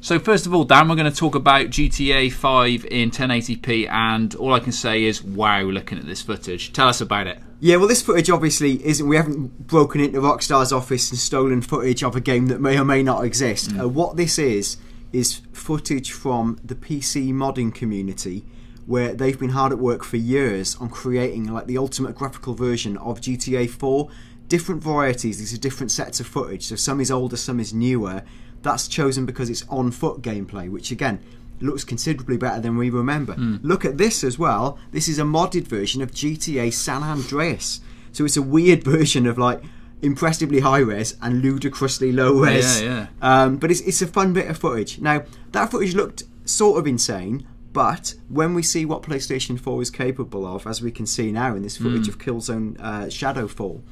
So first of all, Dan, we're going to talk about GTA 5 in 1080p, and all I can say is, wow, looking at this footage. Tell us about it. Yeah, well, this footage obviously isn't... We haven't broken into Rockstar's office and stolen footage of a game that may or may not exist. What this is footage from the PC modding community, where they've been hard at work for years on creating like the ultimate graphical version of GTA 4. Different varieties, these are different sets of footage. So some is older, some is newer. That's chosen because it's on-foot gameplay, which again looks considerably better than we remember. Look at this as well. This is a modded version of GTA San Andreas. So it's a weird version of like impressively high res and ludicrously low res. But it's a fun bit of footage. Now, that footage looked sort of insane, but when we see what PlayStation 4 is capable of, as we can see now in this footage of Killzone Shadowfall,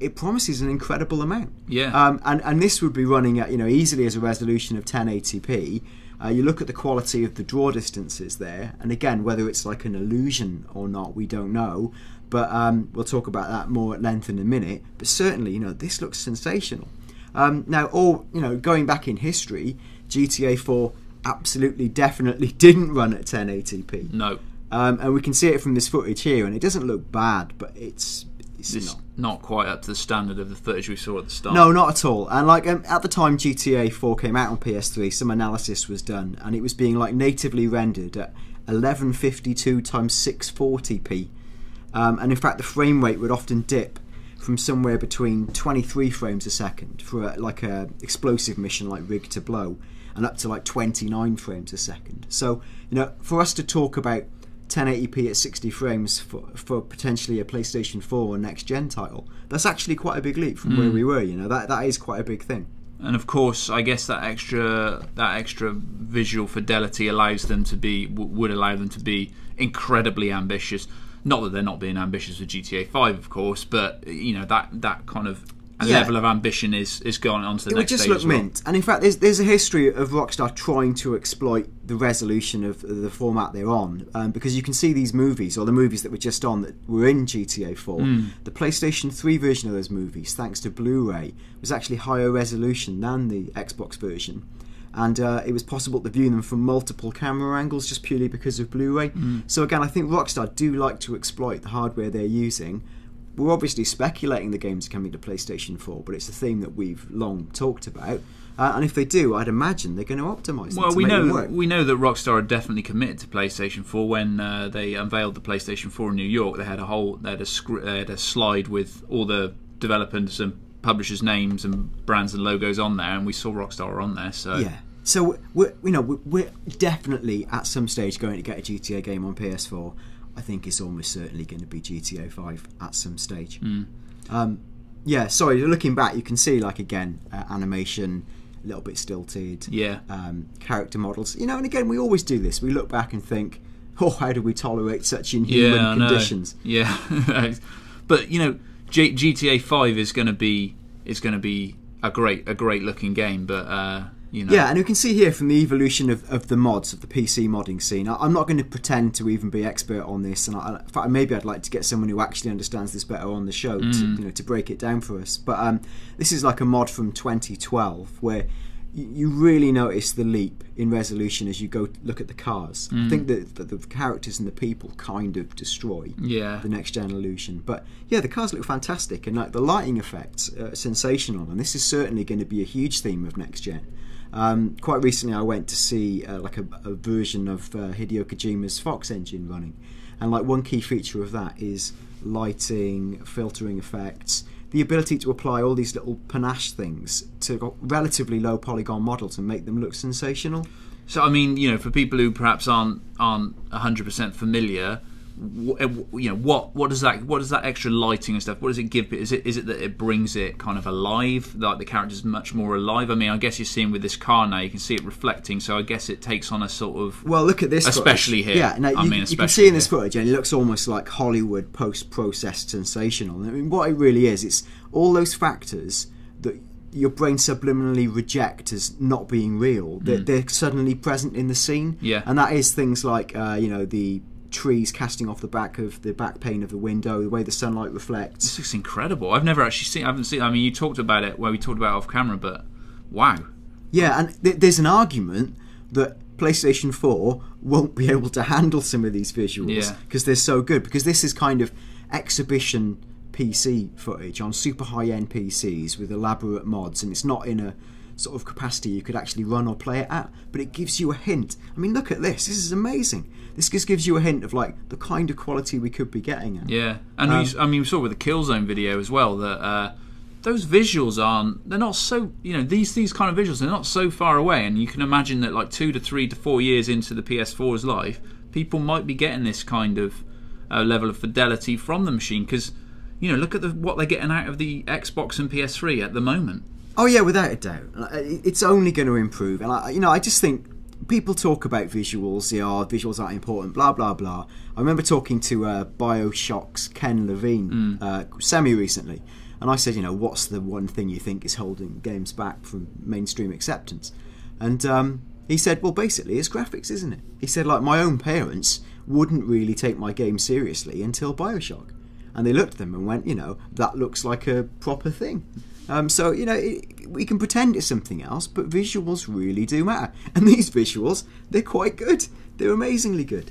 it promises an incredible amount. And this would be running at, easily as a resolution of 1080p. You look at the quality of the draw distances there, and again, whether it's like an illusion or not, we don't know. But we'll talk about that more at length in a minute. But certainly, this looks sensational. Now, going back in history, GTA 4 absolutely, definitely didn't run at 1080p. No. And we can see it from this footage here, and it doesn't look bad, but it's not quite up to the standard of the footage we saw at the start. No, not at all. And at the time GTA 4 came out on PS3, some analysis was done, and it was being natively rendered at 1152 times 640p. And in fact, the frame rate would often dip from somewhere between 23 frames a second for a explosive mission like Rig to Blow, and up to 29 frames a second. So, for us to talk about 1080p at 60 frames for potentially a PlayStation 4 or next gen title, that's actually quite a big leap from where we were. That is quite a big thing. And of course, I guess that extra visual fidelity would allow them to be incredibly ambitious. Not that they're not being ambitious with GTA 5, of course, but that kind of level of ambition is going on to the next stage. It would just look mint. And in fact, there's a history of Rockstar trying to exploit the resolution of the format they're on, because you can see these movies, or the movies that were just on that were in GTA 4. The PlayStation 3 version of those movies, thanks to Blu-ray, was actually higher resolution than the Xbox version. And it was possible to view them from multiple camera angles just purely because of Blu-ray. So again, I think Rockstar do like to exploit the hardware they're using. We're obviously speculating the game's coming to PlayStation 4, but it's a theme that we've long talked about. And if they do, I'd imagine they're going to optimise them to make it work. We know that Rockstar are definitely committed to PlayStation 4. When they unveiled the PlayStation 4 in New York, they had a slide with all the developers and publishers' names and brands and logos on there, and we saw Rockstar on there. So yeah. So we're definitely at some stage going to get a GTA game on PS4. I think it's almost certainly going to be GTA 5 at some stage. Looking back, you can see again, animation, a little bit stilted. Character models. And again, we always do this. We look back and think, how do we tolerate such inhuman conditions? But GTA 5 is going to be a great looking game, but. Yeah, and you can see here from the evolution of the mods, of the PC modding scene. I'm not going to pretend to even be expert on this, and in fact, maybe I'd like to get someone who actually understands this better on the show to break it down for us. But this is like a mod from 2012 where you really notice the leap in resolution as you go look at the cars. I think that the characters and the people kind of destroy the next gen illusion. But yeah, the cars look fantastic, and the lighting effects are sensational, and this is certainly going to be a huge theme of next gen. Quite recently I went to see a version of Hideo Kojima's Fox engine running, and one key feature of that is lighting, filtering effects, the ability to apply all these little panache things to relatively low polygon models and make them look sensational. So for people who perhaps aren't 100% familiar, what does that extra lighting and stuff, what does it give? Is it that it brings it kind of alive, like the character's much more alive? I guess you're seeing with this car now, you can see it reflecting, so I guess it takes on a sort of, well, look at this especially footage. Here you can see in this footage, and it looks almost like Hollywood post-processed sensational. What it really is, it's all those factors that your brain subliminally reject as not being real, they're suddenly present in the scene. And that is things like the trees casting off the back pane of the window, the way the sunlight reflects. This looks incredible. I haven't seen. You talked about it where we talked about it off camera, but wow. Yeah, and there's an argument that PlayStation 4 won't be able to handle some of these visuals because they're so good. Because this is kind of exhibition PC footage on super high-end PCs with elaborate mods, and it's not in a sort of capacity you could actually run or play it at, but it gives you a hint. I mean, look at this. This is amazing. This just gives you a hint of like the kind of quality we could be getting at. Yeah, and we saw with the Killzone video as well that those visuals they're not so, these kind of visuals, they're not so far away, and you can imagine that like 2 to 3 to 4 years into the PS4's life, people might be getting this kind of level of fidelity from the machine, because look at what they're getting out of the Xbox and PS3 at the moment. Oh yeah, without a doubt. It's only going to improve. And I just think people talk about visuals, visuals aren't important, blah, blah, blah. I remember talking to BioShock's Ken Levine semi-recently, and I said, what's the one thing you think is holding games back from mainstream acceptance? And he said, well, basically, it's graphics, isn't it? He said, like, my own parents wouldn't really take my game seriously until BioShock. And they looked at them and went, that looks like a proper thing. So, we can pretend it's something else, but visuals really do matter. And these visuals, they're quite good. They're amazingly good.